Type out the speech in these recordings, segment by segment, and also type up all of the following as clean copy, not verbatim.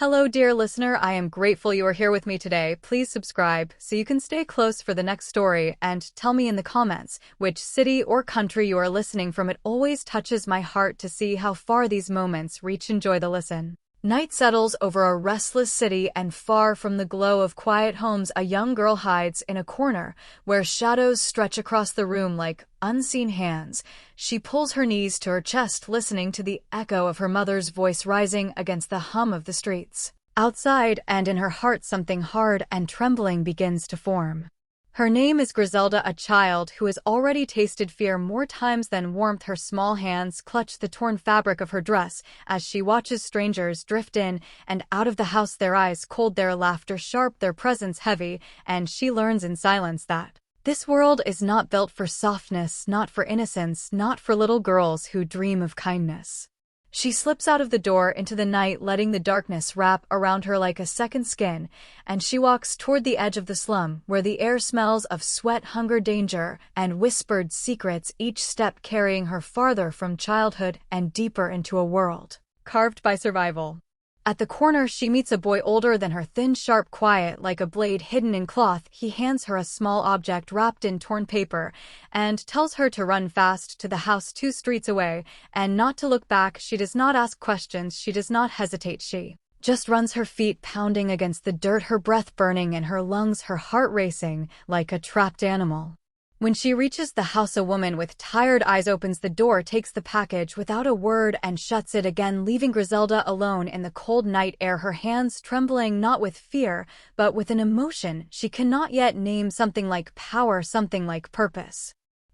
Hello, dear listener. I am grateful you are here with me today. Please subscribe so you can stay close for the next story and tell me in the comments which city or country you are listening from. It always touches my heart to see how far these moments reach. Enjoy the listen. Night settles over a restless city, and far from the glow of quiet homes, a young girl hides in a corner where shadows stretch across the room like unseen hands. She pulls her knees to her chest, listening to the echo of her mother's voice rising against the hum of the streets. Outside, and in her heart, something hard and trembling begins to form. Her name is Griselda, a child who has already tasted fear more times than warmth. Her small hands clutch the torn fabric of her dress as she watches strangers drift in and out of the house, their eyes cold, their laughter sharp, their presence heavy, and she learns in silence that this world is not built for softness, not for innocence, not for little girls who dream of kindness. She slips out of the door into the night, letting the darkness wrap around her like a second skin, and she walks toward the edge of the slum, where the air smells of sweat, hunger, danger, and whispered secrets, each step carrying her farther from childhood and deeper into a world carved by survival. At the corner, she meets a boy older than her, thin, sharp, quiet, like a blade hidden in cloth. He hands her a small object wrapped in torn paper and tells her to run fast to the house 2 streets away and not to look back. She does not ask questions, she does not hesitate, she just runs, her feet pounding against the dirt, her breath burning in her lungs, her heart racing like a trapped animal. When she reaches the house, a woman with tired eyes opens the door, takes the package without a word, and shuts it again, leaving Griselda alone in the cold night air, her hands trembling not with fear, but with an emotion she cannot yet name, something like power, something like purpose.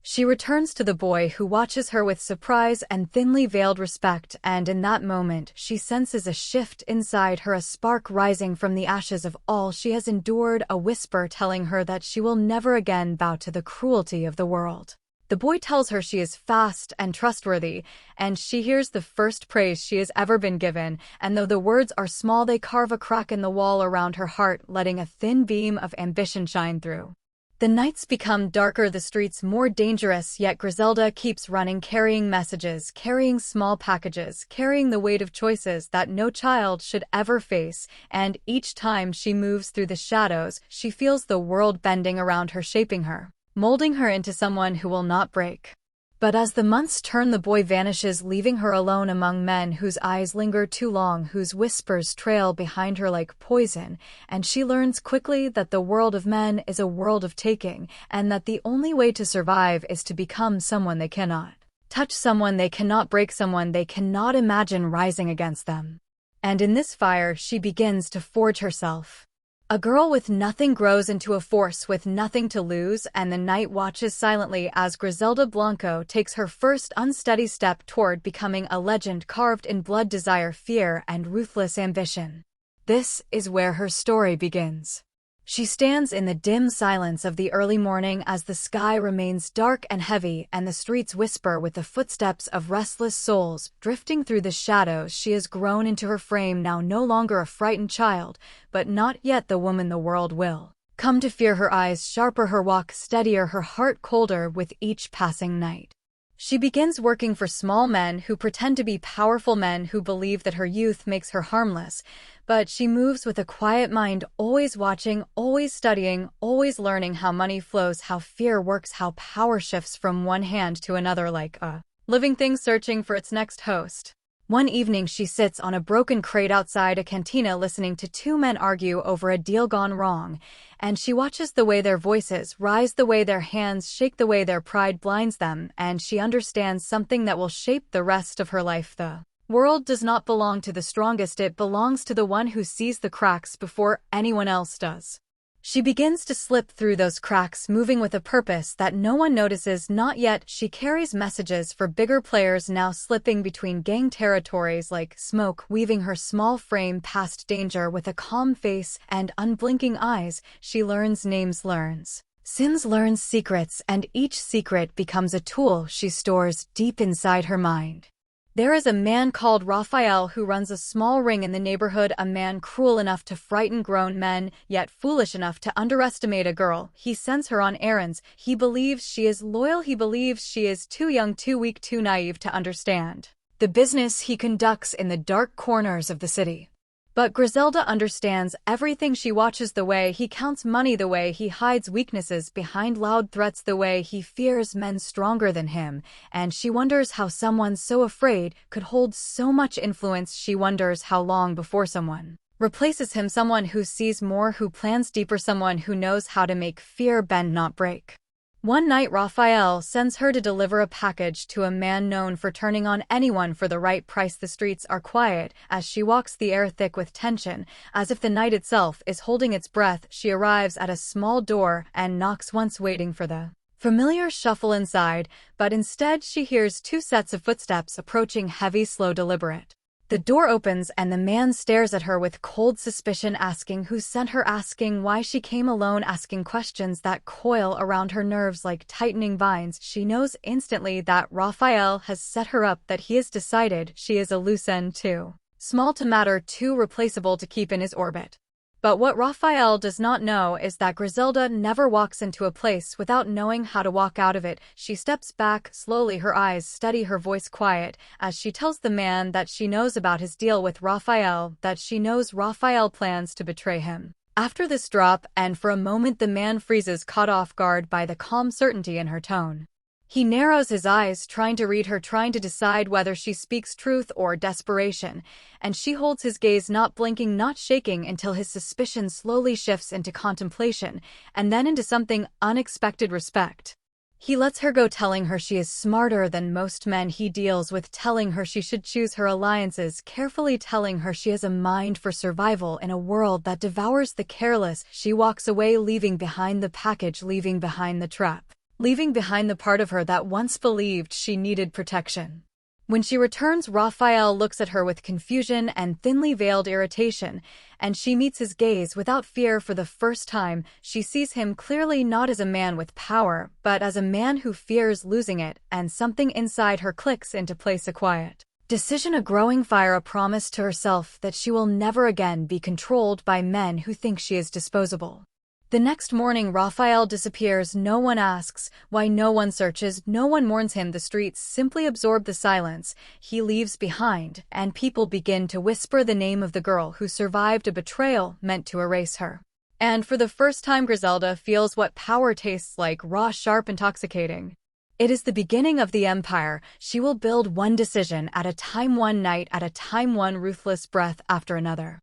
She returns to the boy, who watches her with surprise and thinly veiled respect, and in that moment she senses a shift inside her, a spark rising from the ashes of all she has endured, a whisper telling her that she will never again bow to the cruelty of the world. The boy tells her she is fast and trustworthy, and she hears the first praise she has ever been given, and though the words are small, they carve a crack in the wall around her heart, letting a thin beam of ambition shine through. The nights become darker, the streets more dangerous, yet Griselda keeps running, carrying messages, carrying small packages, carrying the weight of choices that no child should ever face, and each time she moves through the shadows, she feels the world bending around her, shaping her, molding her into someone who will not break. But as the months turn, the boy vanishes, leaving her alone among men whose eyes linger too long, whose whispers trail behind her like poison, and she learns quickly that the world of men is a world of taking, and that the only way to survive is to become someone they cannot touch, someone they cannot break, someone they cannot imagine rising against them. And in this fire she begins to forge herself. A girl with nothing grows into a force with nothing to lose, and the night watches silently as Griselda Blanco takes her first unsteady step toward becoming a legend carved in blood, desire, fear, and ruthless ambition. This is where her story begins. She stands in the dim silence of the early morning as the sky remains dark and heavy and the streets whisper with the footsteps of restless souls drifting through the shadows. She has grown into her frame, now no longer a frightened child, but not yet the woman the world will come to fear. Her eyes sharper, her walk steadier, her heart colder with each passing night. She begins working for small men who pretend to be powerful, men who believe that her youth makes her harmless, but she moves with a quiet mind, always watching, always studying, always learning how money flows, how fear works, how power shifts from one hand to another like a living thing searching for its next host. One evening she sits on a broken crate outside a cantina, listening to 2 men argue over a deal gone wrong, and she watches the way their voices rise, the way their hands shake, the way their pride blinds them, and she understands something that will shape the rest of her life. The world does not belong to the strongest, it belongs to the one who sees the cracks before anyone else does. She begins to slip through those cracks, moving with a purpose that no one notices, not yet. She carries messages for bigger players now, slipping between gang territories like smoke, weaving her small frame past danger with a calm face and unblinking eyes. She learns names, learns sins, learns secrets, and each secret becomes a tool she stores deep inside her mind. There is a man called Raphael who runs a small ring in the neighborhood, a man cruel enough to frighten grown men, yet foolish enough to underestimate a girl. He sends her on errands. He believes she is loyal. He believes she is too young, too weak, too naive to understand the business he conducts in the dark corners of the city. But Griselda understands everything. She watches the way he counts money, the way he hides weaknesses behind loud threats, the way he fears men stronger than him, and she wonders how someone so afraid could hold so much influence. She wonders how long before someone replaces him, someone who sees more, who plans deeper, someone who knows how to make fear bend, not break. One night, Raphael sends her to deliver a package to a man known for turning on anyone for the right price. The streets are quiet as she walks, the air thick with tension, as if the night itself is holding its breath. She arrives at a small door and knocks once, waiting for the familiar shuffle inside, but instead she hears two sets of footsteps approaching, heavy, slow, deliberate. The door opens and the man stares at her with cold suspicion, asking who sent her, asking why she came alone, asking questions that coil around her nerves like tightening vines. She knows instantly that Raphael has set her up, that he has decided she is a loose end, too small to matter, too replaceable to keep in his orbit. But what Raphael does not know is that Griselda never walks into a place without knowing how to walk out of it. She steps back slowly, her eyes steady, her voice quiet, as she tells the man that she knows about his deal with Raphael, that she knows Raphael plans to betray him. After this drop, and for a moment the man freezes, caught off guard by the calm certainty in her tone. He narrows his eyes, trying to read her, trying to decide whether she speaks truth or desperation, and she holds his gaze, not blinking, not shaking, until his suspicion slowly shifts into contemplation, and then into something unexpected: respect. He lets her go, telling her she is smarter than most men he deals with, telling her she should choose her alliances carefully, telling her she has a mind for survival in a world that devours the careless. She walks away, leaving behind the package, leaving behind the trap, leaving behind the part of her that once believed she needed protection. When she returns, Raphael looks at her with confusion and thinly veiled irritation, and she meets his gaze without fear. For the first time, she sees him clearly, not as a man with power, but as a man who fears losing it, and something inside her clicks into place: a quiet decision, a growing fire, a promise to herself that she will never again be controlled by men who think she is disposable. The next morning, Raphael disappears. No one asks why, no one searches, no one mourns him. The streets simply absorb the silence he leaves behind, and people begin to whisper the name of the girl who survived a betrayal meant to erase her. And for the first time, Griselda feels what power tastes like: raw, sharp, intoxicating. It is the beginning of the empire she will build, one decision at a time, one night at a time, one ruthless breath after another.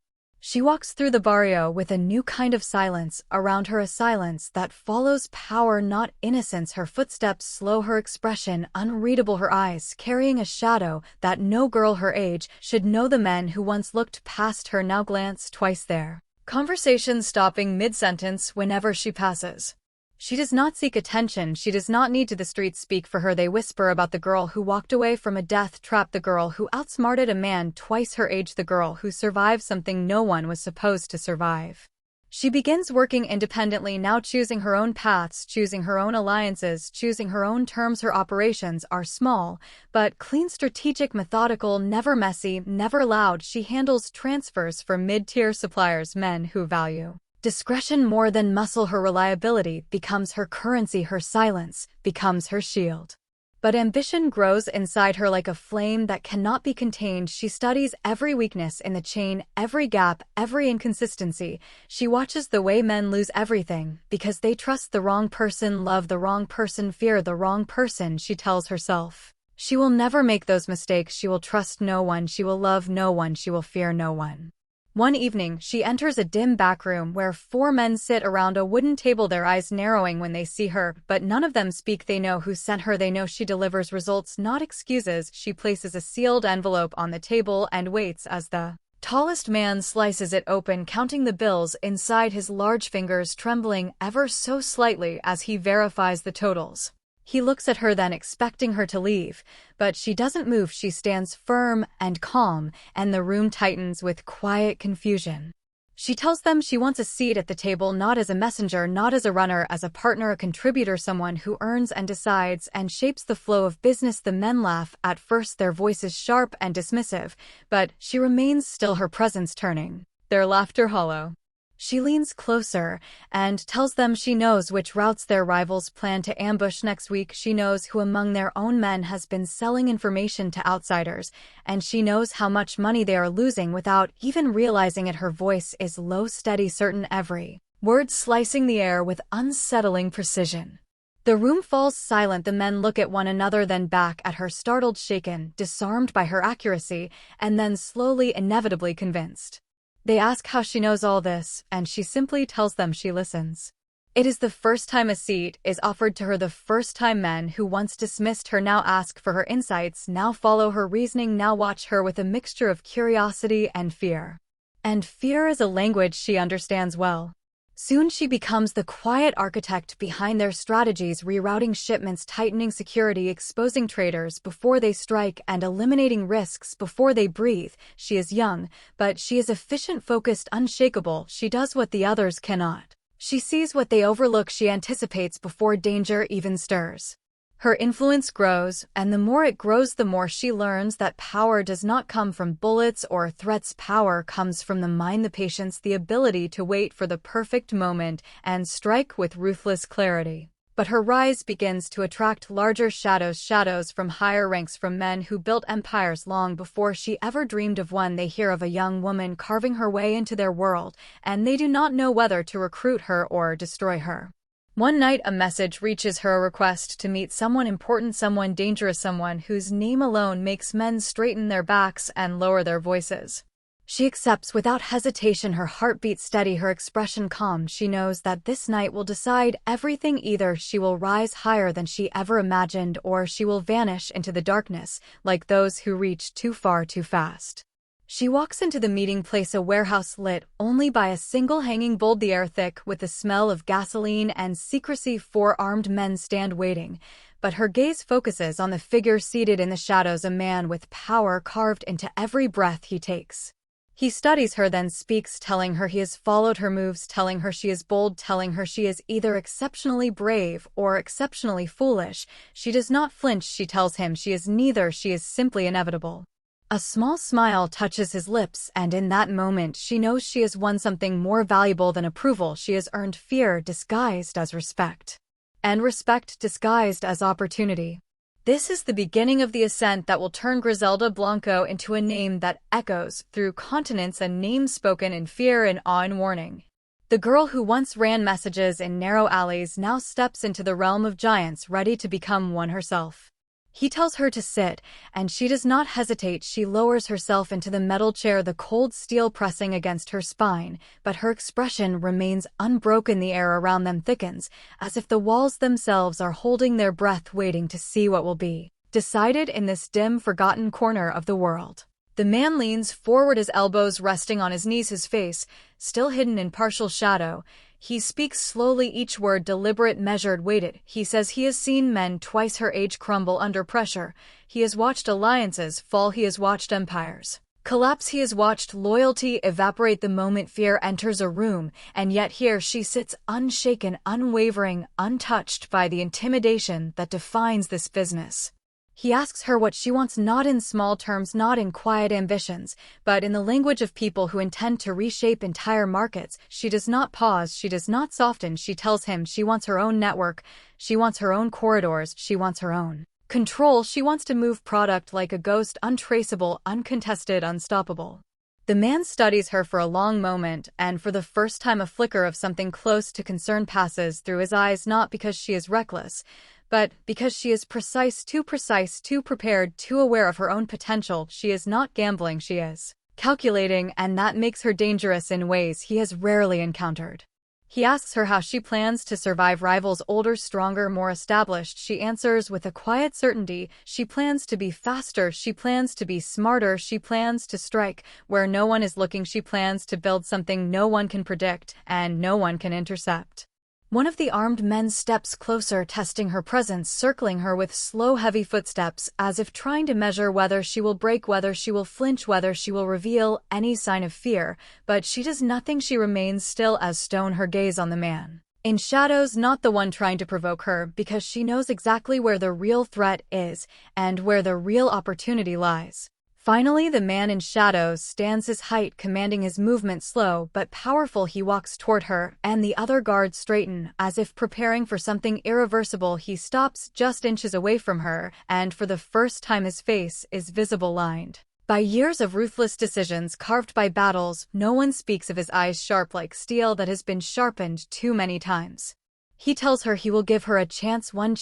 She walks through the barrio with a new kind of silence around her, a silence that follows power, not innocence. Her footsteps slow, her expression unreadable, her eyes carrying a shadow that no girl her age should know. The men who once looked past her now glance twice, their conversations stopping mid-sentence whenever she passes. She does not seek attention, she does not need to. The streets speak for her. They whisper about the girl who walked away from a death trap, the girl who outsmarted a man twice her age, the girl who survived something no one was supposed to survive. She begins working independently now, choosing her own paths, choosing her own alliances, choosing her own terms. Her operations are small, but clean, strategic, methodical, never messy, never loud. She handles transfers for mid-tier suppliers, men who value discretion more than muscle. Her reliability becomes her currency, her silence becomes her shield. But ambition grows inside her like a flame that cannot be contained. She studies every weakness in the chain, every gap, every inconsistency. She watches the way men lose everything because they trust the wrong person, love the wrong person, fear the wrong person. She tells herself she will never make those mistakes. She will trust no one, she will love no one, she will fear no one. One evening, she enters a dim back room where 4 men sit around a wooden table, their eyes narrowing when they see her, but none of them speak. They know who sent her, they know she delivers results, not excuses. She places a sealed envelope on the table and waits as the tallest man slices it open, counting the bills inside, his large fingers trembling ever so slightly as he verifies the totals. He looks at her then, expecting her to leave, but she doesn't move. She stands firm and calm, and the room tightens with quiet confusion. She tells them she wants a seat at the table, not as a messenger, not as a runner, as a partner, a contributor, someone who earns and decides and shapes the flow of business. The men laugh, at first their voices sharp and dismissive, but she remains still, her presence turning their laughter hollow. She leans closer and tells them she knows which routes their rivals plan to ambush next week. She knows who among their own men has been selling information to outsiders, and she knows how much money they are losing without even realizing it. Her voice is low, steady, certain, every word slicing the air with unsettling precision. The room falls silent. The men look at one another, then back at her, startled, shaken, disarmed by her accuracy, and then slowly, inevitably convinced. They ask how she knows all this, and she simply tells them she listens. It is the first time a seat is offered to her, the first time men who once dismissed her now ask for her insights, now follow her reasoning, now watch her with a mixture of curiosity and fear. And fear is a language she understands well. Soon she becomes the quiet architect behind their strategies, rerouting shipments, tightening security, exposing traitors before they strike, and eliminating risks before they breathe. She is young, but she is efficient, focused, unshakable. She does what the others cannot. She sees what they overlook. She anticipates before danger even stirs. Her influence grows, and the more it grows, the more she learns that power does not come from bullets or threats. Power comes from the mind, the patience, the ability to wait for the perfect moment and strike with ruthless clarity. But her rise begins to attract larger shadows from higher ranks, from men who built empires long before she ever dreamed of one. They hear of a young woman carving her way into their world, and they do not know whether to recruit her or destroy her. One night a message reaches her, a request to meet someone important, someone dangerous, someone whose name alone makes men straighten their backs and lower their voices. She accepts without hesitation, her heartbeat steady, her expression calm. She knows that this night will decide everything. Either she will rise higher than she ever imagined, or she will vanish into the darkness, like those who reach too far too fast. She walks into the meeting place, a warehouse lit only by a single hanging bulb, the air thick with the smell of gasoline and secrecy. 4 armed men stand waiting, but her gaze focuses on the figure seated in the shadows, a man with power carved into every breath he takes. He studies her, then speaks, telling her he has followed her moves, telling her she is bold, telling her she is either exceptionally brave or exceptionally foolish. She does not flinch. She tells him she is neither. She is simply inevitable. A small smile touches his lips, and in that moment she knows she has won something more valuable than approval. She has earned fear disguised as respect, and respect disguised as opportunity. This is the beginning of the ascent that will turn Griselda Blanco into a name that echoes through continents, a name spoken in fear and awe and warning. The girl who once ran messages in narrow alleys now steps into the realm of giants, ready to become one herself. He tells her to sit, and she does not hesitate. She lowers herself into the metal chair, the cold steel pressing against her spine, but her expression remains unbroken. The air around them thickens, as if the walls themselves are holding their breath, waiting to see what will be decided in this dim, forgotten corner of the world. The man leans forward, his elbows resting on his knees, his face still hidden in partial shadow. He speaks slowly, each word deliberate, measured, weighted. He says he has seen men twice her age crumble under pressure. He has watched alliances fall. He has watched empires collapse. He has watched loyalty evaporate the moment fear enters a room, and yet here she sits, unshaken, unwavering, untouched by the intimidation that defines this business. He asks her what she wants, not in small terms, not in quiet ambitions, but in the language of people who intend to reshape entire markets. She does not pause, she does not soften. She tells him she wants her own network, she wants her own corridors, she wants her own control. She wants to move product like a ghost, untraceable, uncontested, unstoppable. The man studies her for a long moment, and for the first time a flicker of something close to concern passes through his eyes, not because she is reckless, but because she is precise, too prepared, too aware of her own potential. She is not gambling, she is calculating, and that makes her dangerous in ways he has rarely encountered. He asks her how she plans to survive rivals, older, stronger, more established. She answers with a quiet certainty. She plans to be faster, she plans to be smarter, she plans to strike where no one is looking. She plans to build something no one can predict and no one can intercept. One of the armed men steps closer, testing her presence, circling her with slow, heavy footsteps, as if trying to measure whether she will break, whether she will flinch, whether she will reveal any sign of fear. But she does nothing. She remains still as stone, her gaze on the man in shadows, not the one trying to provoke her, because she knows exactly where the real threat is and where the real opportunity lies. Finally, the man in shadows stands his height, commanding his movement slow but powerful. He walks toward her, and the other guards straighten, as if preparing for something irreversible. He stops just inches away from her, and for the first time his face is visible, lined by years of ruthless decisions carved by battles. No one speaks of his eyes, sharp like steel that has been sharpened too many times. He tells her he will give her a chance, one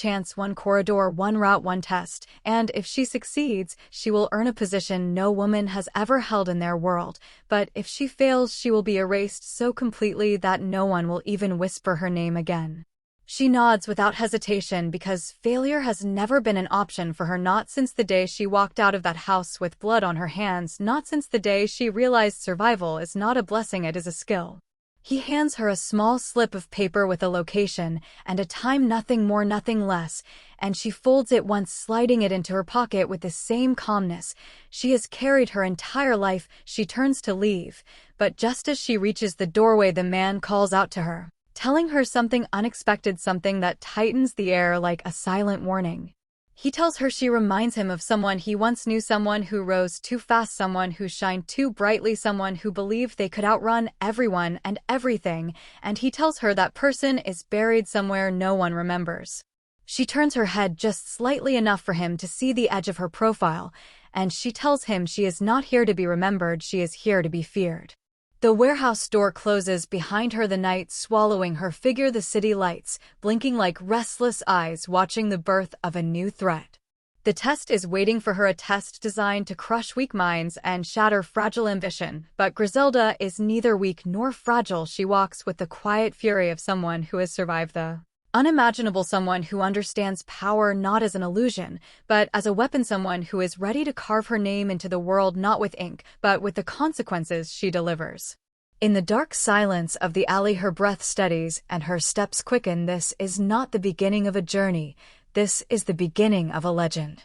corridor, one route, one test, and if she succeeds, she will earn a position no woman has ever held in their world, but if she fails, she will be erased so completely that no one will even whisper her name again. She nods without hesitation because failure has never been an option for her, not since the day she walked out of that house with blood on her hands, not since the day she realized survival is not a blessing, it is a skill. He hands her a small slip of paper with a location and a time, nothing more, nothing less, and she folds it once, sliding it into her pocket with the same calmness she has carried her entire life. She turns to leave, but just as she reaches the doorway, the man calls out to her, telling her something unexpected, something that tightens the air like a silent warning. He tells her she reminds him of someone he once knew, someone who rose too fast, someone who shined too brightly, someone who believed they could outrun everyone and everything, and he tells her that person is buried somewhere no one remembers. She turns her head just slightly enough for him to see the edge of her profile, and she tells him she is not here to be remembered, she is here to be feared. The warehouse door closes behind her, the night swallowing her figure, the city lights blinking like restless eyes watching the birth of a new threat. The test is waiting for her, a test designed to crush weak minds and shatter fragile ambition, but Griselda is neither weak nor fragile. She walks with the quiet fury of someone who has survived the unimaginable, someone who understands power not as an illusion, but as a weapon, someone who is ready to carve her name into the world not with ink, but with the consequences she delivers. In the dark silence of the alley, her breath steadies and her steps quicken. This is not the beginning of a journey, this is the beginning of a legend.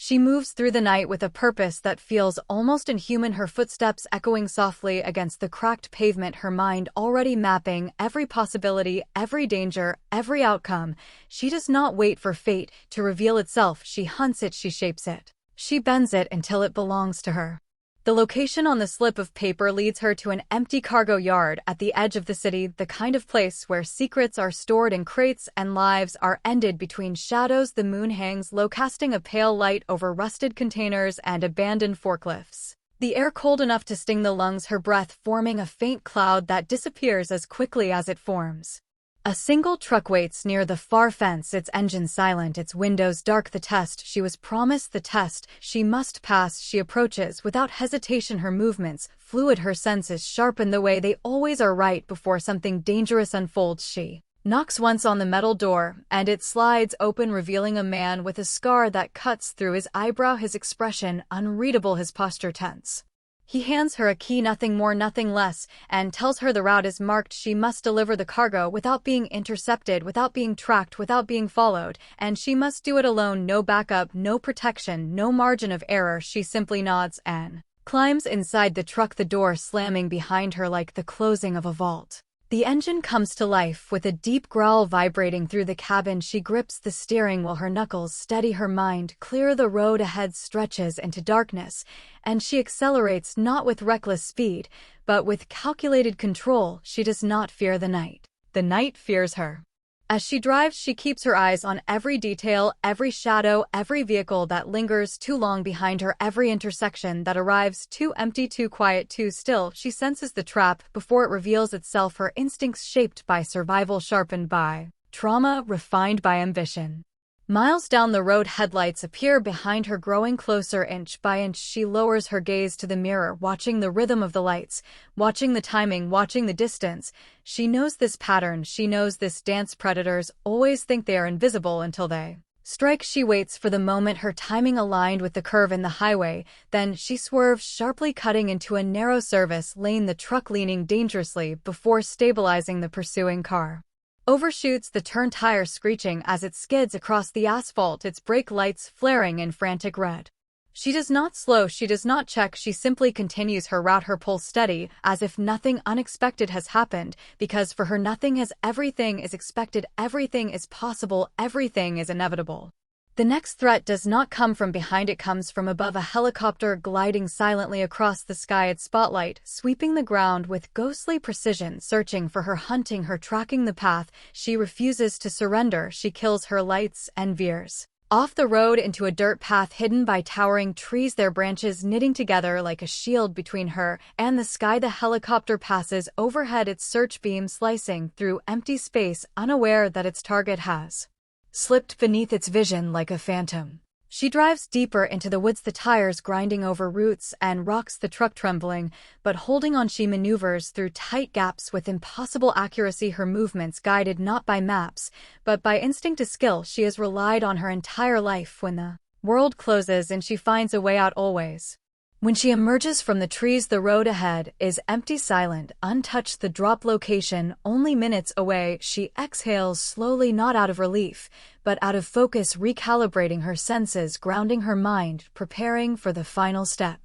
She moves through the night with a purpose that feels almost inhuman, her footsteps echoing softly against the cracked pavement, her mind already mapping every possibility, every danger, every outcome. She does not wait for fate to reveal itself, she hunts it, she shapes it. She bends it until it belongs to her. The location on the slip of paper leads her to an empty cargo yard at the edge of the city, the kind of place where secrets are stored in crates and lives are ended between shadows. The moon hangs low, casting a pale light over rusted containers and abandoned forklifts. The air cold enough to sting the lungs, her breath forming a faint cloud that disappears as quickly as it forms. A single truck waits near the far fence, its engine silent, its windows dark. The test she was promised, the test she must pass. She approaches without hesitation, her movements fluid, her senses sharpen the way they always are right before something dangerous unfolds. She knocks once on the metal door, and it slides open, revealing a man with a scar that cuts through his eyebrow, his expression unreadable, his posture tense. He hands her a key, nothing more, nothing less, and tells her the route is marked. She must deliver the cargo without being intercepted, without being tracked, without being followed, and she must do it alone. No backup, no protection, no margin of error. She simply nods and climbs inside the truck, the door slamming behind her like the closing of a vault. The engine comes to life with a deep growl vibrating through the cabin. She grips the steering wheel, her knuckles steady, her mind clear. The road ahead stretches into darkness, and she accelerates not with reckless speed, but with calculated control. She does not fear the night. The night fears her. As she drives, she keeps her eyes on every detail, every shadow, every vehicle that lingers too long behind her, every intersection that arrives too empty, too quiet, too still. She senses the trap before it reveals itself, her instincts shaped by survival, sharpened by trauma, refined by ambition. Miles down the road, headlights appear behind her, growing closer inch by inch. She lowers her gaze to the mirror, watching the rhythm of the lights, watching the timing, watching the distance. She knows this pattern, she knows this dance. Predators always think they are invisible until they strike. She waits for the moment, her timing aligned with the curve in the highway. Then she swerves sharply, cutting into a narrow service lane, the truck leaning dangerously before stabilizing the pursuing car. Overshoots the turn, tire screeching as it skids across the asphalt, its brake lights flaring in frantic red. She does not slow, she does not check, she simply continues her route, her pulse steady, as if nothing unexpected has happened, because for her nothing has, everything is expected, everything is possible, everything is inevitable. The next threat does not come from behind, it comes from above, a helicopter gliding silently across the sky, its spotlight sweeping the ground with ghostly precision, searching for her, hunting her, tracking the path. She refuses to surrender. She kills her lights and veers off the road into a dirt path hidden by towering trees, their branches knitting together like a shield between her and the sky. The helicopter passes overhead, its search beam slicing through empty space, unaware that its target has slipped beneath its vision like a phantom. She drives deeper into the woods, the tires grinding over roots and rocks, the truck trembling, but holding on. She maneuvers through tight gaps with impossible accuracy, her movements guided not by maps, but by instinct, a skill she has relied on her entire life. When the world closes and she finds a way out, always. When she emerges from the trees, the road ahead is empty, silent, untouched, the drop location only minutes away. She exhales slowly, not out of relief, but out of focus, recalibrating her senses, grounding her mind, preparing for the final step.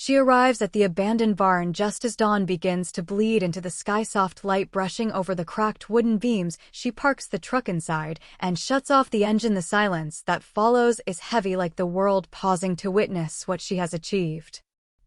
She arrives at the abandoned barn just as dawn begins to bleed into the sky, soft light brushing over the cracked wooden beams. She parks the truck inside and shuts off the engine. The silence that follows is heavy, like the world pausing to witness what she has achieved.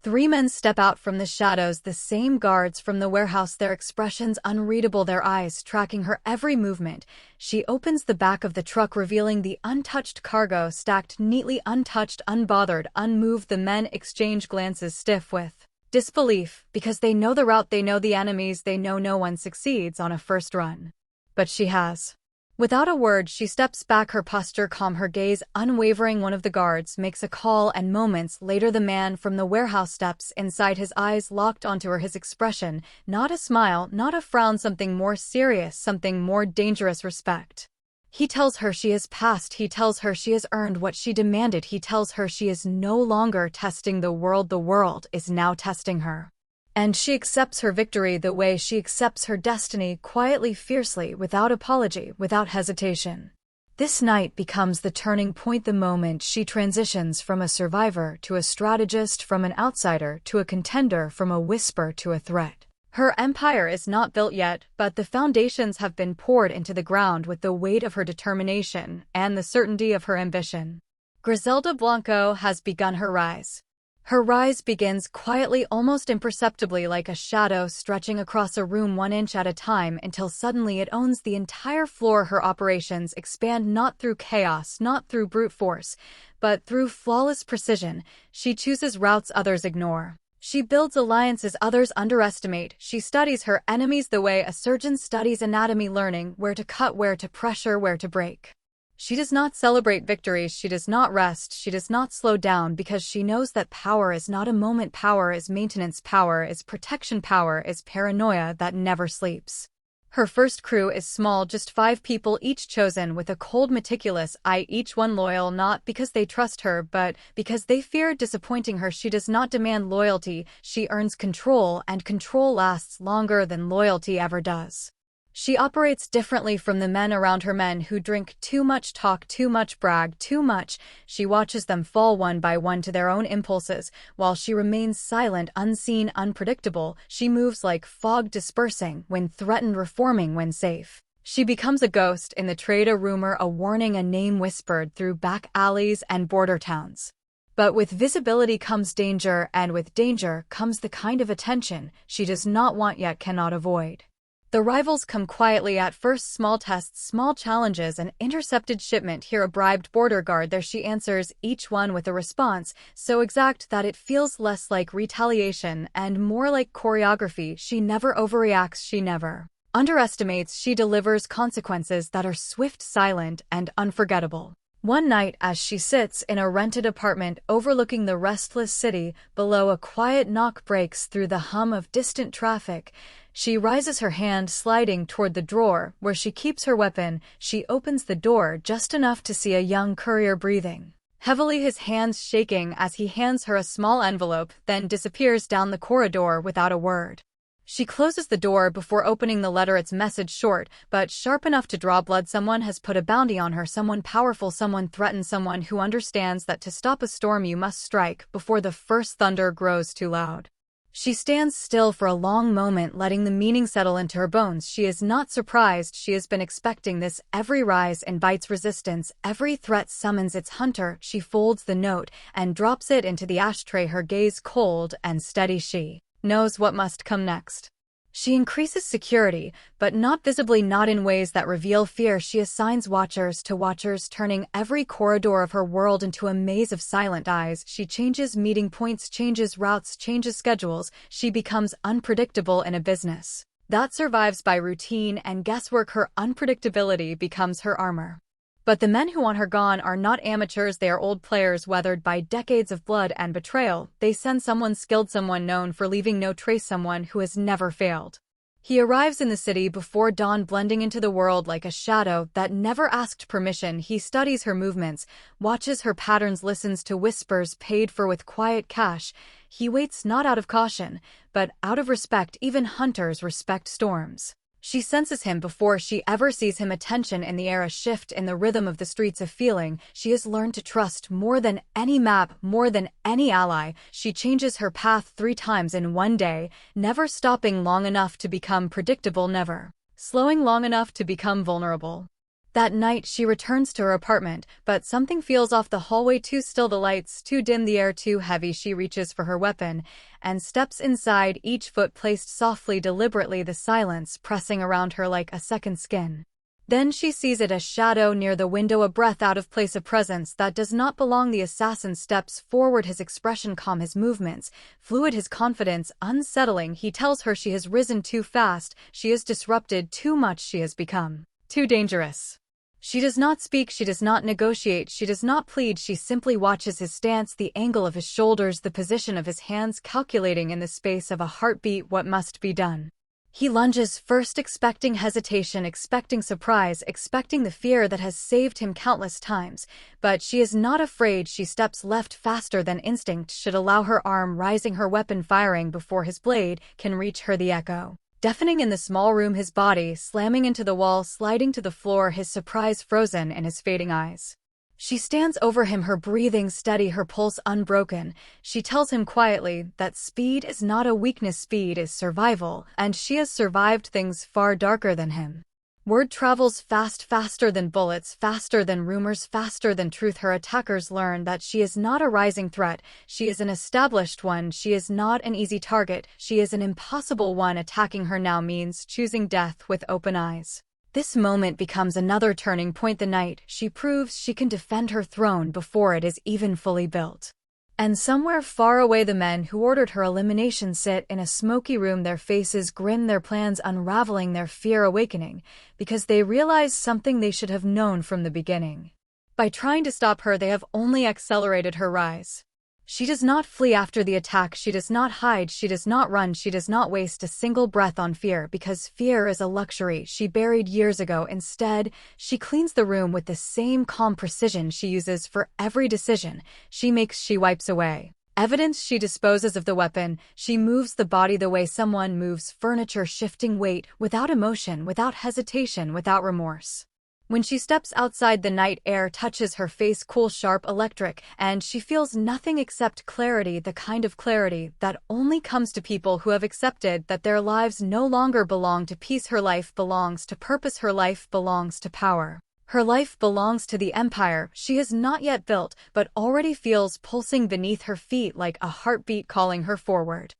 3 men step out from the shadows, the same guards from the warehouse, their expressions unreadable, their eyes tracking her every movement. She opens the back of the truck, revealing the untouched cargo stacked neatly, untouched, unbothered, unmoved. The men exchange glances, stiff with disbelief, because they know the route, they know the enemies, they know no one succeeds on a first run. But she has. Without a word, she steps back, her posture calm, her gaze unwavering. One of the guards makes a call, and moments later the man from the warehouse steps inside, his eyes locked onto her, his expression not a smile, not a frown, something more serious, something more dangerous, respect. He tells her she has passed, he tells her she has earned what she demanded, he tells her she is no longer testing the world is now testing her. And she accepts her victory the way she accepts her destiny, quietly, fiercely, without apology, without hesitation. This night becomes the turning point, the moment she transitions from a survivor to a strategist, from an outsider to a contender, from a whisper to a threat. Her empire is not built yet, but the foundations have been poured into the ground with the weight of her determination and the certainty of her ambition. Griselda Blanco has begun her rise. Her rise begins quietly, almost imperceptibly, like a shadow stretching across a room 1 inch at a time, until suddenly it owns the entire floor. Her operations expand not through chaos, not through brute force, but through flawless precision. She chooses routes others ignore. She builds alliances others underestimate. She studies her enemies the way a surgeon studies anatomy, learning where to cut, where to pressure, where to break. She does not celebrate victories, she does not rest, she does not slow down, because she knows that power is not a moment, power is maintenance, power is protection, power is paranoia that never sleeps. Her first crew is small, just 5 people, each chosen with a cold, meticulous eye, each one loyal not because they trust her, but because they fear disappointing her. She does not demand loyalty, she earns control, and control lasts longer than loyalty ever does. She operates differently from the men around her, men who drink too much, talk too much, brag too much. She watches them fall one by one to their own impulses, while she remains silent, unseen, unpredictable. She moves like fog, dispersing when threatened, reforming when safe. She becomes a ghost in the trade, a rumor, a warning, a name whispered through back alleys and border towns. But with visibility comes danger, and with danger comes the kind of attention she does not want yet cannot avoid. The rivals come quietly at first, small tests, small challenges, an intercepted shipment, here a bribed border guard, there she answers each one with a response so exact that it feels less like retaliation and more like choreography. She never overreacts, she never underestimates, she delivers consequences that are swift, silent, and unforgettable. One night, as she sits in a rented apartment overlooking the restless city below, a quiet knock breaks through the hum of distant traffic. She rises, her hand sliding toward the drawer where she keeps her weapon. She opens the door just enough to see a young courier breathing heavily, his hands shaking as he hands her a small envelope, then disappears down the corridor without a word. She closes the door before opening the letter, its message short, but sharp enough to draw blood. Someone has put a bounty on her, someone powerful, someone threatened, someone who understands that to stop a storm you must strike before the first thunder grows too loud. She stands still for a long moment, letting the meaning settle into her bones. She is not surprised. She has been expecting this. Every rise invites resistance. Every threat summons its hunter. She folds the note and drops it into the ashtray, her gaze cold and steady. She knows what must come next. She increases security, but not visibly, not in ways that reveal fear. She assigns watchers to watchers, turning every corridor of her world into a maze of silent eyes. She changes meeting points, changes routes, changes schedules. She becomes unpredictable in a business that survives by routine and guesswork. Her unpredictability becomes her armor. But the men who want her gone are not amateurs. They are old players, weathered by decades of blood and betrayal. They send someone skilled, someone known for leaving no trace, someone who has never failed. He arrives in the city before dawn, blending into the world like a shadow that never asked permission. He studies her movements, watches her patterns, listens to whispers paid for with quiet cash. He waits not out of caution, but out of respect. Even hunters respect storms. She senses him before she ever sees him. Attention in the air, a shift in the rhythm of the streets, a feeling she has learned to trust more than any map, more than any ally. She changes her path 3 times in one day, never stopping long enough to become predictable, never slowing long enough to become vulnerable. That night, she returns to her apartment, but something feels off. The hallway too still, the lights too dim, the air too heavy. She reaches for her weapon and steps inside, each foot placed softly, deliberately, the silence pressing around her like a second skin. Then she sees it, a shadow near the window, a breath out of place, a presence that does not belong. The assassin steps forward, his expression calm, his movements fluid, his confidence unsettling. He tells her she has risen too fast, she has disrupted too much, she has become too dangerous. She does not speak, she does not negotiate, she does not plead. She simply watches his stance, the angle of his shoulders, the position of his hands, calculating in the space of a heartbeat what must be done. He lunges first, expecting hesitation, expecting surprise, expecting the fear that has saved him countless times. But she is not afraid. She steps left faster than instinct should allow, her arm rising, her weapon firing before his blade can reach her. The echo deafening in the small room, his body slamming into the wall, sliding to the floor, his surprise frozen in his fading eyes. She stands over him, her breathing steady, her pulse unbroken. She tells him quietly that speed is not a weakness, speed is survival, and she has survived things far darker than him. Word travels fast, faster than bullets, faster than rumors, faster than truth. Her attackers learn that she is not a rising threat, she is an established one. She is not an easy target, she is an impossible one. Attacking her now means choosing death with open eyes. This moment becomes another turning point. The night she proves she can defend her throne before it is even fully built. And somewhere far away, the men who ordered her elimination sit in a smoky room, their faces grim, their plans unraveling, their fear awakening, because they realize something they should have known from the beginning. By trying to stop her, they have only accelerated her rise. She does not flee after the attack, she does not hide, she does not run, she does not waste a single breath on fear, because fear is a luxury she buried years ago. Instead, she cleans the room with the same calm precision she uses for every decision she makes. She wipes away evidence, she disposes of the weapon, she moves the body the way someone moves furniture, shifting weight, without emotion, without hesitation, without remorse. When she steps outside, the night air touches her face, cool, sharp, electric, and she feels nothing except clarity, the kind of clarity that only comes to people who have accepted that their lives no longer belong to peace. Her life belongs to purpose, her life belongs to power. Her life belongs to the empire she has not yet built, but already feels pulsing beneath her feet like a heartbeat calling her forward.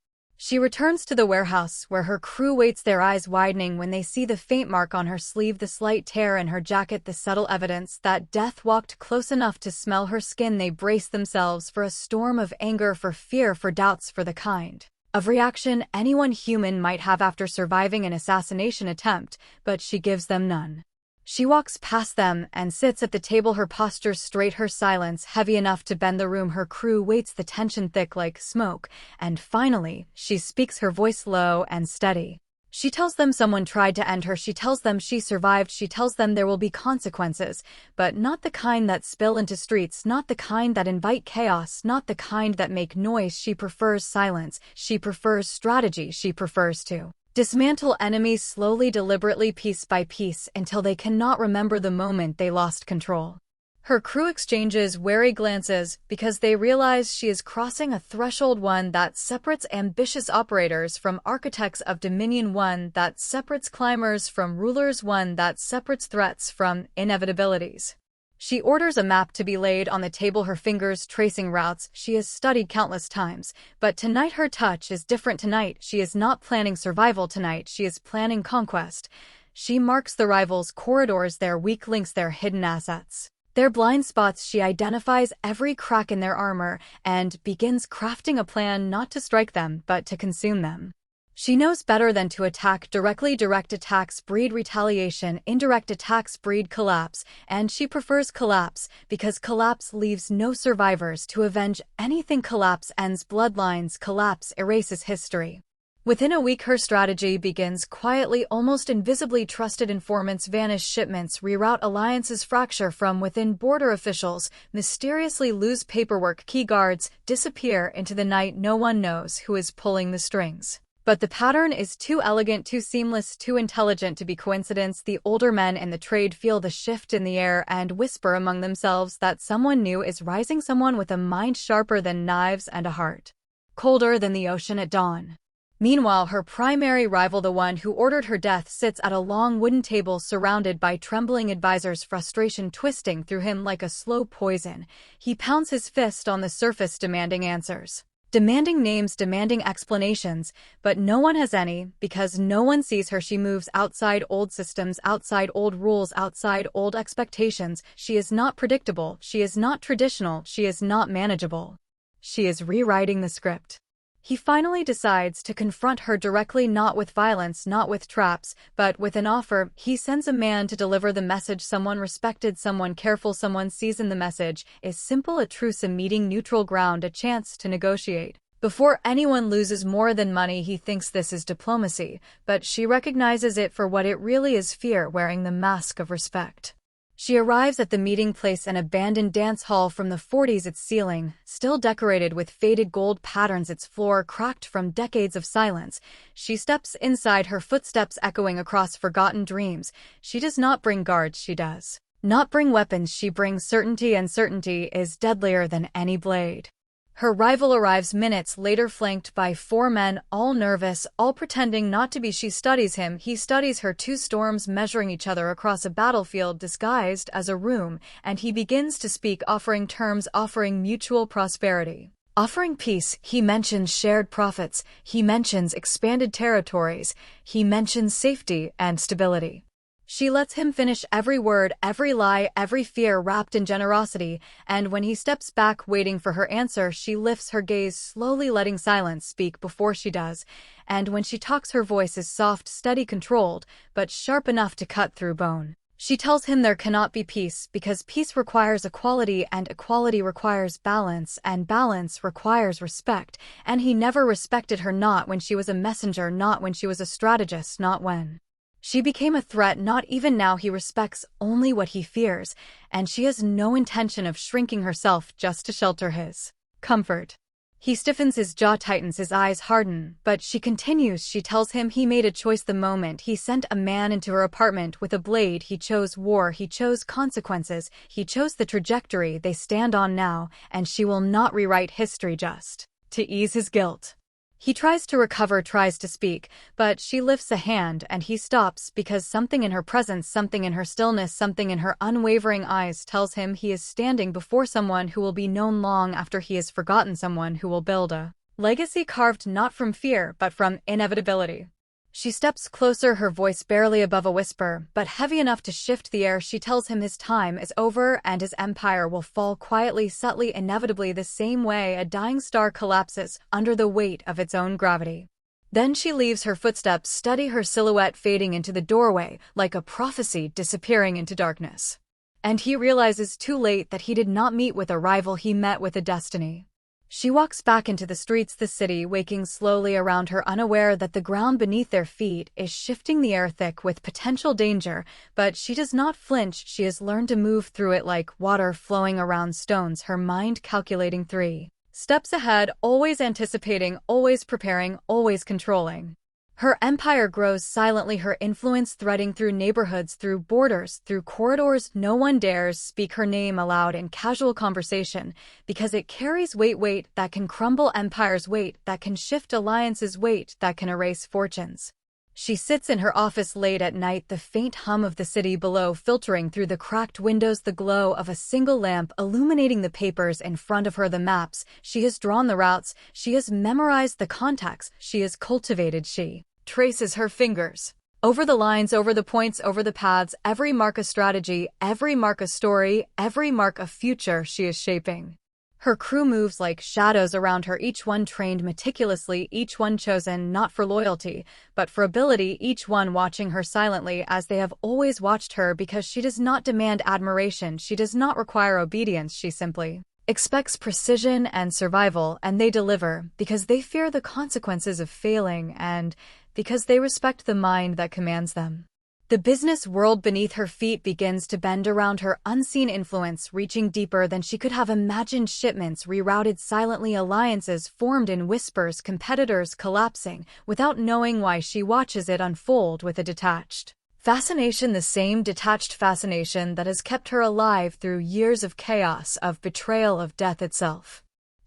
She returns to the warehouse, where her crew waits, their eyes widening when they see the faint mark on her sleeve, the slight tear in her jacket, the subtle evidence that death walked close enough to smell her skin. They brace themselves for a storm of anger, for fear, for doubts, for the kind of reaction anyone human might have after surviving an assassination attempt, but she gives them none. She walks past them and sits at the table, her posture straight, her silence heavy enough to bend the room. Her crew waits, the tension thick like smoke, and finally, she speaks, her voice low and steady. She tells them someone tried to end her, she tells them she survived, she tells them there will be consequences, but not the kind that spill into streets, not the kind that invite chaos, not the kind that make noise. She prefers silence, she prefers strategy, she prefers to dismantle enemies slowly, deliberately, piece by piece, until they cannot remember the moment they lost control. Her crew exchanges wary glances because they realize she is crossing a threshold, one that separates ambitious operators from architects of dominion, one that separates climbers from rulers, one that separates threats from inevitabilities. She orders a map to be laid on the table, her fingers tracing routes she has studied countless times. But tonight her touch is different. Tonight she is not planning survival. Tonight she is planning conquest. She marks the rivals' corridors, their weak links, their hidden assets, their blind spots. She identifies every crack in their armor and begins crafting a plan not to strike them, but to consume them. She knows better than to attack directly. Direct attacks breed retaliation, indirect attacks breed collapse, and she prefers collapse because collapse leaves no survivors to avenge anything. Collapse ends bloodlines, collapse erases history. Within a week, her strategy begins quietly, almost invisibly. Trusted informants vanish, shipments reroute, alliances fracture from within, border officials mysteriously lose paperwork, key guards disappear into the night. No one knows who is pulling the strings. But the pattern is too elegant, too seamless, too intelligent to be coincidence. The older men in the trade feel the shift in the air and whisper among themselves that someone new is rising, someone with a mind sharper than knives and a heart colder than the ocean at dawn. Meanwhile, her primary rival, the one who ordered her death, sits at a long wooden table surrounded by trembling advisors, frustration twisting through him like a slow poison. He pounds his fist on the surface, demanding answers, demanding names, demanding explanations, but no one has any because no one sees her. She moves outside old systems, outside old rules, outside old expectations. She is not predictable, she is not traditional, she is not manageable. She is rewriting the script. He finally decides to confront her directly, not with violence, not with traps, but with an offer. He sends a man to deliver the message, someone respected, someone careful, someone seasoned. The message is simple: a truce, a meeting, neutral ground, a chance to negotiate before anyone loses more than money. He thinks this is diplomacy, but she recognizes it for what it really is: fear wearing the mask of respect. She arrives at the meeting place, an abandoned dance hall from the 40s, its ceiling still decorated with faded gold patterns, its floor cracked from decades of silence. She steps inside, her footsteps echoing across forgotten dreams. She does not bring guards, she does not bring weapons, she brings certainty, and certainty is deadlier than any blade. Her rival arrives minutes later, flanked by 4 men, all nervous, all pretending not to be. She studies him, he studies her, 2 storms measuring each other across a battlefield disguised as a room, and he begins to speak, offering terms, offering mutual prosperity, offering peace. He mentions shared profits, he mentions expanded territories, he mentions safety and stability. She lets him finish every word, every lie, every fear wrapped in generosity, and when he steps back waiting for her answer, she lifts her gaze, slowly letting silence speak before she does. And when she talks, her voice is soft, steady, controlled, but sharp enough to cut through bone. She tells him there cannot be peace because peace requires equality, and equality requires balance, and balance requires respect, and he never respected her, not when she was a messenger, not when she was a strategist, not when she became a threat, not even now. He respects only what he fears, and she has no intention of shrinking herself just to shelter his comfort. He stiffens, his jaw tightens, his eyes harden, but she continues. She tells him he made a choice the moment he sent a man into her apartment with a blade. He chose war, he chose consequences, he chose the trajectory they stand on now, and she will not rewrite history just to ease his guilt. He tries to recover, tries to speak, but she lifts a hand and he stops because something in her presence, something in her stillness, something in her unwavering eyes tells him he is standing before someone who will be known long after he is forgotten, someone who will build a legacy carved not from fear but from inevitability. She steps closer, her voice barely above a whisper, but heavy enough to shift the air. She tells him his time is over and his empire will fall quietly, subtly, inevitably, the same way a dying star collapses under the weight of its own gravity. Then she leaves, her footsteps steady, her silhouette fading into the doorway, like a prophecy disappearing into darkness. And he realizes too late that he did not meet with a rival, he met with a destiny. She walks back into the streets, the city waking slowly around her, unaware that the ground beneath their feet is shifting, the air thick with potential danger, but she does not flinch. She has learned to move through it like water flowing around stones, her mind calculating 3 steps ahead, always anticipating, always preparing, always controlling. Her empire grows silently, her influence threading through neighborhoods, through borders, through corridors. No one dares speak her name aloud in casual conversation, because it carries weight that can crumble empires, weight that can shift alliances, weight that can erase fortunes. She sits in her office late at night, the faint hum of the city below filtering through the cracked windows, the glow of a single lamp illuminating the papers in front of her, the maps. She has drawn the routes, she has memorized the contacts, she has cultivated, she traces her fingers over the lines, over the points, over the paths, every mark a strategy, every mark a story, every mark a future she is shaping. Her crew moves like shadows around her, each one trained meticulously, each one chosen not for loyalty, but for ability, each one watching her silently as they have always watched her, because she does not demand admiration, she does not require obedience, she simply expects precision and survival, and they deliver because they fear the consequences of failing and because they respect the mind that commands them. The business world beneath her feet begins to bend around her, unseen influence reaching deeper than she could have imagined, shipments rerouted silently, alliances formed in whispers, competitors collapsing without knowing why. She watches it unfold with a detached fascination, the same detached fascination that has kept her alive through years of chaos, of betrayal, of death itself.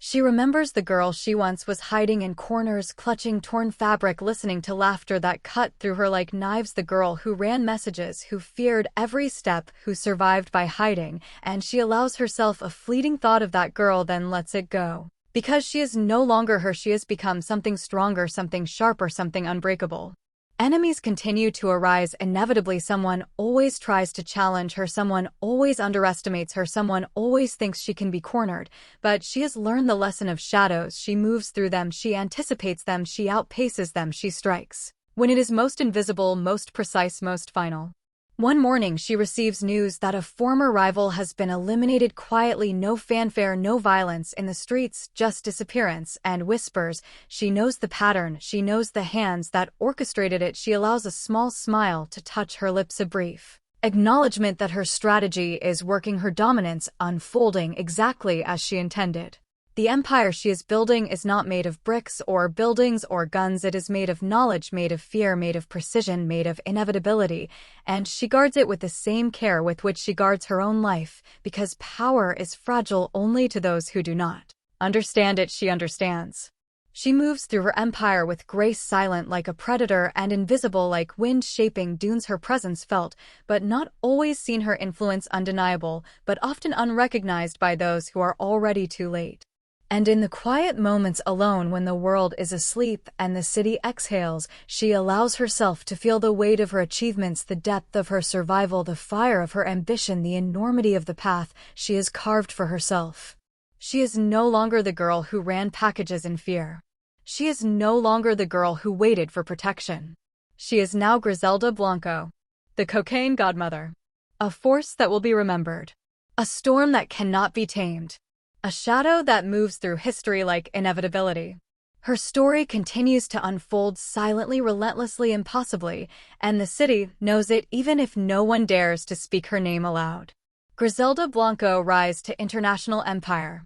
She remembers the girl she once was, hiding in corners, clutching torn fabric, listening to laughter that cut through her like knives, the girl who ran messages, who feared every step, who survived by hiding, and she allows herself a fleeting thought of that girl, then lets it go. Because she is no longer her, she has become something stronger, something sharper, something unbreakable. Enemies continue to arise inevitably. Someone always tries to challenge her, someone always underestimates her, someone always thinks she can be cornered, but she has learned the lesson of shadows. She moves through them, she anticipates them, she outpaces them, she strikes when it is most invisible, most precise, most final. One morning she receives news that a former rival has been eliminated quietly, no fanfare, no violence in the streets, just disappearance and whispers. She knows the pattern, she knows the hands that orchestrated it. She allows a small smile to touch her lips, a brief acknowledgement that her strategy is working, her dominance unfolding exactly as she intended. The empire she is building is not made of bricks or buildings or guns, it is made of knowledge, made of fear, made of precision, made of inevitability, and she guards it with the same care with which she guards her own life, because power is fragile only to those who do not understand it. She understands. She moves through her empire with grace, silent like a predator and invisible like wind, shaping dunes, her presence felt, but not always seen, her influence undeniable, but often unrecognized by those who are already too late. And in the quiet moments alone, when the world is asleep and the city exhales, she allows herself to feel the weight of her achievements, the depth of her survival, the fire of her ambition, the enormity of the path she has carved for herself. She is no longer the girl who ran packages in fear. She is no longer the girl who waited for protection. She is now Griselda Blanco, the Cocaine Godmother. A force that will be remembered. A storm that cannot be tamed. A shadow that moves through history like inevitability. Her story continues to unfold silently, relentlessly, impossibly, and the city knows it even if no one dares to speak her name aloud. Griselda Blanco rise to international empire.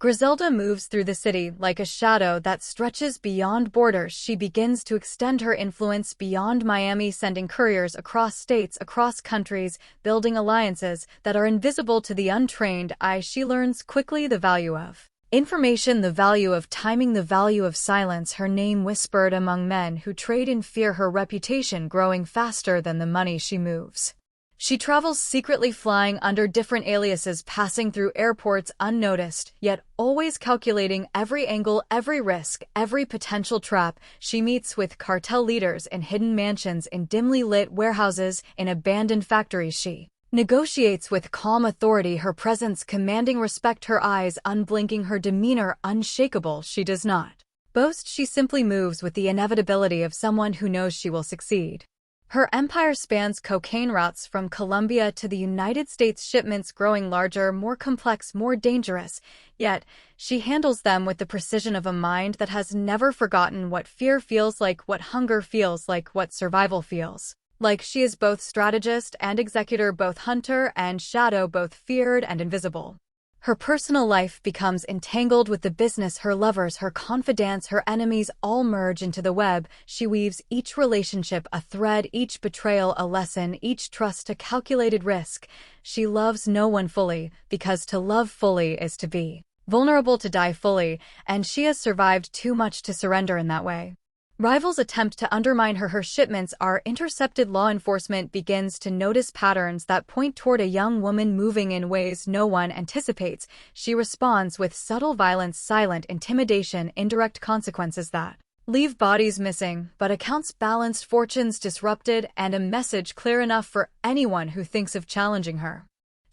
Griselda moves through the city like a shadow that stretches beyond borders. She begins to extend her influence beyond Miami, sending couriers across states, across countries, building alliances that are invisible to the untrained eye. She learns quickly the value of information, the value of timing, the value of silence, her name whispered among men who trade in fear, her reputation growing faster than the money she moves. She travels secretly, flying under different aliases, passing through airports unnoticed, yet always calculating every angle, every risk, every potential trap. She meets with cartel leaders in hidden mansions, in dimly lit warehouses, in abandoned factories. She negotiates with calm authority, her presence commanding respect, her eyes unblinking, her demeanor unshakable. She does not boast, she simply moves with the inevitability of someone who knows she will succeed. Her empire spans cocaine routes from Colombia to the United States, shipments growing larger, more complex, more dangerous, yet she handles them with the precision of a mind that has never forgotten what fear feels like, what hunger feels like, what survival feels like. She is both strategist and executor, both hunter and shadow, both feared and invisible. Her personal life becomes entangled with the business, her lovers, her confidants, her enemies all merge into the web. She weaves each relationship a thread, each betrayal a lesson, each trust a calculated risk. She loves no one fully, because to love fully is to be vulnerable, to die fully, and she has survived too much to surrender in that way. Rivals attempt to undermine her. Her shipments are intercepted. Law enforcement begins to notice patterns that point toward a young woman moving in ways no one anticipates. She responds with subtle violence, silent intimidation, indirect consequences that leave bodies missing, but accounts balanced, fortunes disrupted, and a message clear enough for anyone who thinks of challenging her.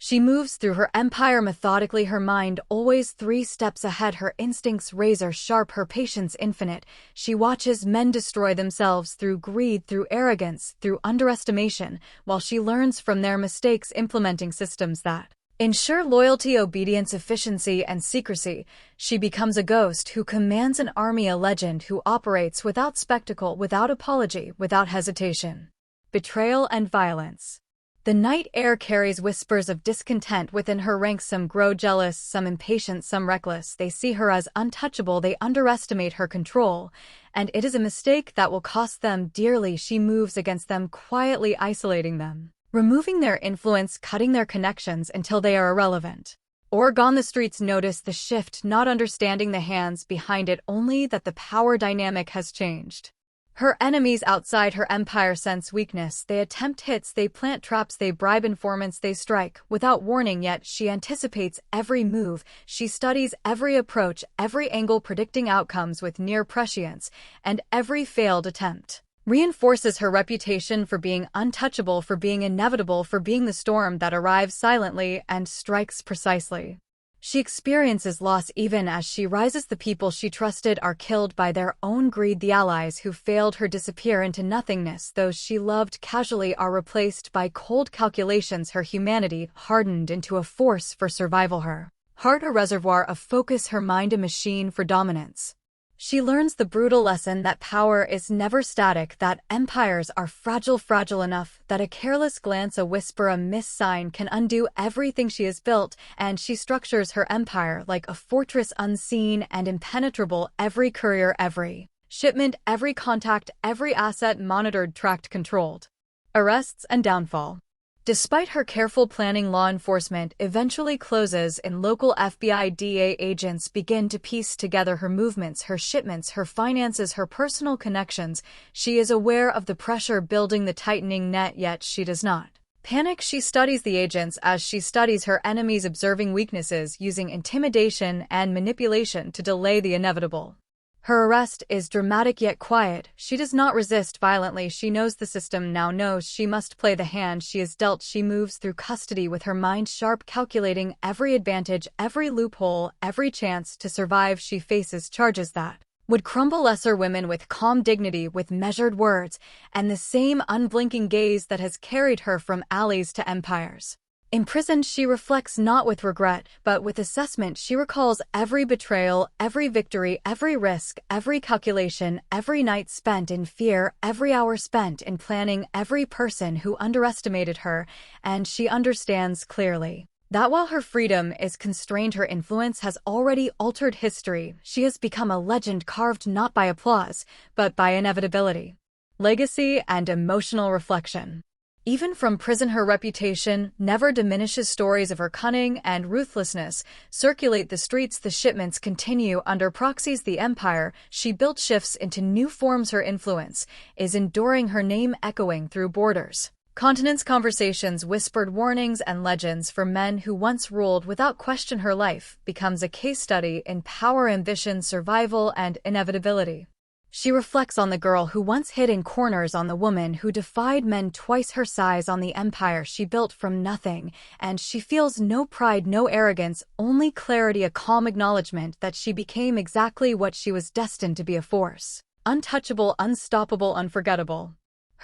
She moves through her empire methodically, her mind always 3 steps ahead, her instincts razor sharp, her patience infinite. She watches men destroy themselves through greed, through arrogance, through underestimation, while she learns from their mistakes, implementing systems that ensure loyalty, obedience, efficiency, and secrecy. She becomes a ghost who commands an army, a legend who operates without spectacle, without apology, without hesitation. Betrayal and violence. The night air carries whispers of discontent within her ranks. Some grow jealous, some impatient, some reckless. They see her as untouchable, they underestimate her control, and it is a mistake that will cost them dearly. She moves against them, quietly isolating them, removing their influence, cutting their connections until they are irrelevant or gone. The streets notice the shift, not understanding the hands behind it, only that the power dynamic has changed. Her enemies outside her empire sense weakness. They attempt hits, they plant traps, they bribe informants, they strike without warning, yet she anticipates every move. She studies every approach, every angle, predicting outcomes with near prescience, and every failed attempt reinforces her reputation for being untouchable, for being inevitable, for being the storm that arrives silently and strikes precisely. She experiences loss even as she rises. The people she trusted are killed by their own greed. The allies who failed her disappear into nothingness. Those she loved casually are replaced by cold calculations. Her humanity hardened into a force for survival. Her heart a reservoir of focus, her mind a machine for dominance. She learns the brutal lesson that power is never static, that empires are fragile enough that a careless glance, a whisper, a missed sign can undo everything she has built, and she structures her empire like a fortress, unseen and impenetrable. Every courier, every shipment, every contact, every asset monitored, tracked, controlled. Arrests and downfall. Despite her careful planning, law enforcement eventually closes in. Local FBI DA agents begin to piece together her movements, her shipments, her finances, her personal connections. She is aware of the pressure building, the tightening net, yet she does not panic. She studies the agents as she studies her enemies, observing weaknesses, using intimidation and manipulation to delay the inevitable. Her arrest is dramatic yet quiet. She does not resist violently. She knows the system now knows she must play the hand she is dealt. She moves through custody with her mind sharp, calculating every advantage, every loophole, every chance to survive. She faces charges that would crumble lesser women with calm dignity, with measured words, and the same unblinking gaze that has carried her from alleys to empires. Imprisoned, she reflects not with regret, but with assessment. She recalls every betrayal, every victory, every risk, every calculation, every night spent in fear, every hour spent in planning, every person who underestimated her, and she understands clearly that while her freedom is constrained, her influence has already altered history. She has become a legend carved not by applause, but by inevitability. Legacy and emotional reflection. Even from prison, her reputation never diminishes. Stories of her cunning and ruthlessness circulate the streets. The shipments continue under proxies. The empire she built shifts into new forms. Her influence is enduring, her name echoing through borders, continents, conversations, whispered warnings, and legends for men who once ruled without question. Her life becomes a case study in power, ambition, survival, and inevitability. She reflects on the girl who once hid in corners, on the woman who defied men twice her size, on the empire she built from nothing, and she feels no pride, no arrogance, only clarity, a calm acknowledgement that she became exactly what she was destined to be, a force. Untouchable, unstoppable, unforgettable.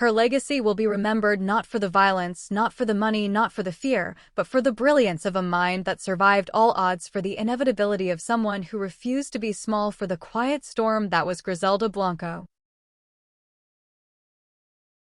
Her legacy will be remembered not for the violence, not for the money, not for the fear, but for the brilliance of a mind that survived all odds, for the inevitability of someone who refused to be small, for the quiet storm that was Griselda Blanco.